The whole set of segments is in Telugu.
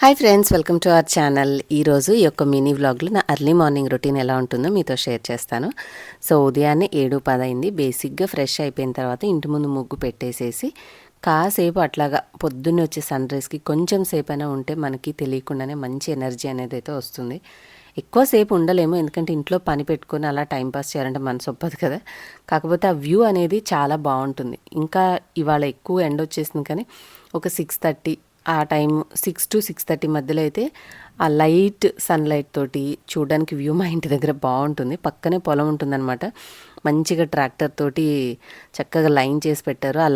Hi friends, welcome to our channel. ఈరోజు ఈ యొక్క మినీ వ్లాగ్లో నా ఎర్లీ మార్నింగ్ రొటీన్ ఎలా ఉంటుందో మీతో షేర్ చేస్తాను. సో ఉదయాన్నే 7:10 అయింది. బేసిక్గా ఫ్రెష్ అయిపోయిన తర్వాత ఇంటి ముందు ముగ్గు పెట్టేసేసి కాసేపు అట్లాగా పొద్దున్నే వచ్చే సన్ రైజ్కి కొంచెం సేపైనా ఉంటే మనకి తెలియకుండానే మంచి ఎనర్జీ అనేది అయితే వస్తుంది. ఎక్కువసేపు ఉండలేము, ఎందుకంటే ఇంట్లో పని పెట్టుకొని అలా టైంపాస్ చేయాలంటే మనసు ఒప్పదు కదా. కాకపోతే ఆ వ్యూ అనేది చాలా బాగుంటుంది. ఇంకా ఇవాళ ఎక్కువ ఎండ వచ్చేసింది, కానీ ఒక 6:30 ఆ టైం 6 to 6:30 మధ్యలో అయితే ఆ లైట్ సన్లైట్ తోటి చూడడానికి వ్యూ మా ఇంటి దగ్గర బాగుంటుంది. పక్కనే పొలం ఉంటుందన్నమాట. మంచిగా ట్రాక్టర్ తోటి చక్కగా లైన్ చేసి పెట్టారు. ఆ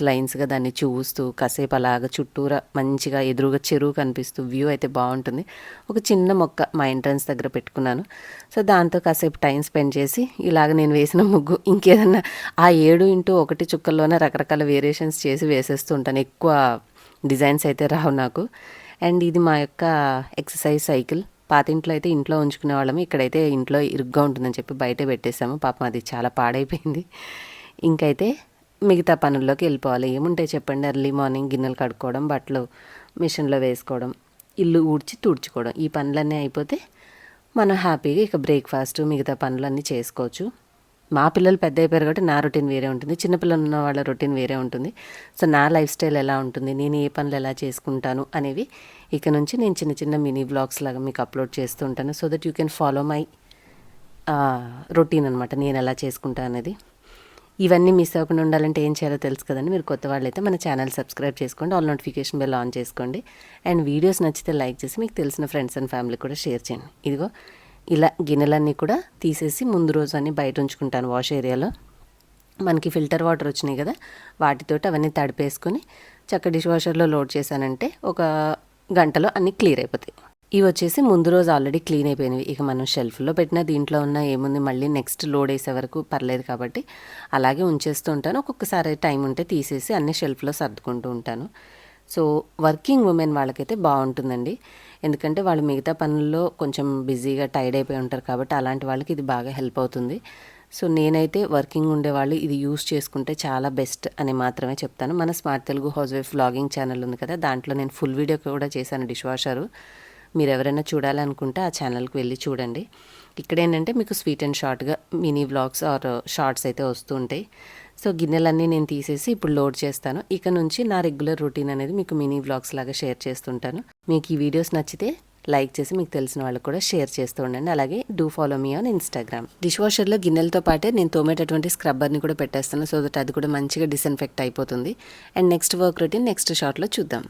లైన్స్గా దాన్ని చూస్తూ కాసేపు అలాగ చుట్టూరా మంచిగా ఎదురుగా చెరువు కనిపిస్తూ వ్యూ అయితే బాగుంటుంది. ఒక చిన్న మొక్క మా ఎంట్రన్స్ దగ్గర పెట్టుకున్నాను. సో దాంతో కాసేపు టైం స్పెండ్ చేసి ఇలాగ నేను వేసిన ముగ్గు ఇంకేదన్నా ఆ 7x1 చుక్కల్లోనే రకరకాల వేరియేషన్స్ చేసి వేసేస్తూ ఉంటాను. ఎక్కువ డిజైన్స్ అయితే రావు నాకు. అండ్ ఇది మా యొక్క ఎక్సర్సైజ్ సైకిల్. పాతింట్లో అయితే ఇంట్లో ఉంచుకునే వాళ్ళము, ఇక్కడైతే ఇంట్లో ఇరుగ్గా ఉంటుందని చెప్పి బయటే పెట్టేసాము. పాపం అది చాలా పాడైపోయింది. ఇంకైతే మిగతా పనుల్లోకి వెళ్ళిపోవాలి. ఏముంటాయి చెప్పండి, ఎర్లీ మార్నింగ్ గిన్నెలు కడుక్కోవడం, బట్టలు మిషన్లో వేసుకోవడం, ఇల్లు ఊడ్చి తుడుచుకోవడం, ఈ పనులన్నీ అయిపోతే మనం హ్యాపీగా ఇక బ్రేక్ఫాస్ట్ మిగతా పనులన్నీ చేసుకోవచ్చు. మా పిల్లలు పెద్ద అయిపోయారు కాబట్టి నా రొటీన్ వేరే ఉంటుంది, చిన్నపిల్లలు ఉన్న వాళ్ళ రొటీన్ వేరే ఉంటుంది. సో నా లైఫ్ స్టైల్ ఎలా ఉంటుంది, నేను ఏ పనులు ఎలా చేసుకుంటాను అనేవి ఇక నుంచి నేను చిన్న చిన్న మినీ వ్లాగ్స్ లాగా మీకు అప్లోడ్ చేస్తూ ఉంటాను. So that you can follow my routine అనమాట, నేను ఎలా చేసుకుంటాను అనేది. ఇవన్నీ మిస్ అవ్వకుండా ఉండాలంటే ఏం చేయాలో తెలుసు కదండి. మీరు కొత్త వాళ్ళైతే మన ఛానల్ సబ్స్క్రైబ్ చేసుకోండి, ఆల్ నోటిఫికేషన్ బెల్ ఆన్ చేసుకోండి. అండ్ వీడియోస్ నచ్చితే లైక్ చేసి మీకు తెలిసిన ఫ్రెండ్స్ అండ్ ఫ్యామిలీ కూడా షేర్ చేయండి. ఇదిగో ఇలా గిన్నెలన్నీ కూడా తీసేసి ముందు రోజు అన్నీ బయట ఉంచుకుంటాను వాష్ ఏరియాలో. మనకి ఫిల్టర్ వాటర్ వచ్చినాయి కదా, వాటితోటి అవన్నీ తడిపేసుకొని చక్క డిష్ వాషర్లో లోడ్ చేశానంటే ఒక గంటలో అన్నీ క్లియర్ అయిపోతాయి. ఇవి వచ్చేసి ముందు రోజు ఆల్రెడీ క్లీన్ అయిపోయినవి. ఇక మనం షెల్ఫ్లో పెట్టిన దీంట్లో ఉన్న ఏముంది, మళ్ళీ నెక్స్ట్ లోడ్ వేసే వరకు పర్లేదు కాబట్టి అలాగే ఉంచేస్తూ ఉంటాను. ఒక్కొక్కసారి టైం ఉంటే తీసేసి అన్ని షెల్ఫ్లో సర్దుకుంటూ ఉంటాను. సో వర్కింగ్ ఉమెన్ వాళ్ళకైతే బాగుంటుందండి, ఎందుకంటే వాళ్ళు మిగతా పనుల్లో కొంచెం బిజీగా టైర్డ్ అయిపోయి ఉంటారు కాబట్టి అలాంటి వాళ్ళకి ఇది బాగా హెల్ప్ అవుతుంది. సో నేనైతే వర్కింగ్ ఉండేవాళ్ళు ఇది యూస్ చేసుకుంటే చాలా బెస్ట్ అని మాత్రమే చెప్తాను. మన smart Telugu house wife vlogging channel ఉంది కదా, దాంట్లో నేను ఫుల్ వీడియో కూడా చేశాను డిష్ వాషరు. మీరు ఎవరైనా చూడాలనుకుంటే ఆ ఛానల్కి వెళ్ళి చూడండి. ఇక్కడ ఏంటంటే మీకు స్వీట్ అండ్ షార్ట్గా మినీ వ్లాగ్స్ ఆర్ షార్ట్స్ అయితే వస్తూ ఉంటాయి. సో గిన్నెలన్నీ నేను తీసేసి ఇప్పుడు లోడ్ చేస్తాను. ఇక నుంచి నా రెగ్యులర్ రొటీన్ అనేది మీకు మినీ వ్లాగ్స్ లాగా షేర్ చేస్తుంటాను. మీకు ఈ వీడియోస్ నచ్చితే లైక్ చేసి మీకు తెలిసిన వాళ్ళకు కూడా షేర్ చేస్తూ ఉండండి. అలాగే do follow me on Instagram. Dish వాషర్లో గిన్నెలతో పాటే నేను తోమేటటువంటి స్క్రబ్బర్ని కూడా పెట్టేస్తాను, సో దట్ అది కూడా మంచిగా డిస్ఇన్ఫెక్ట్ అయిపోతుంది. And next work routine next షార్ట్లో చూద్దాం.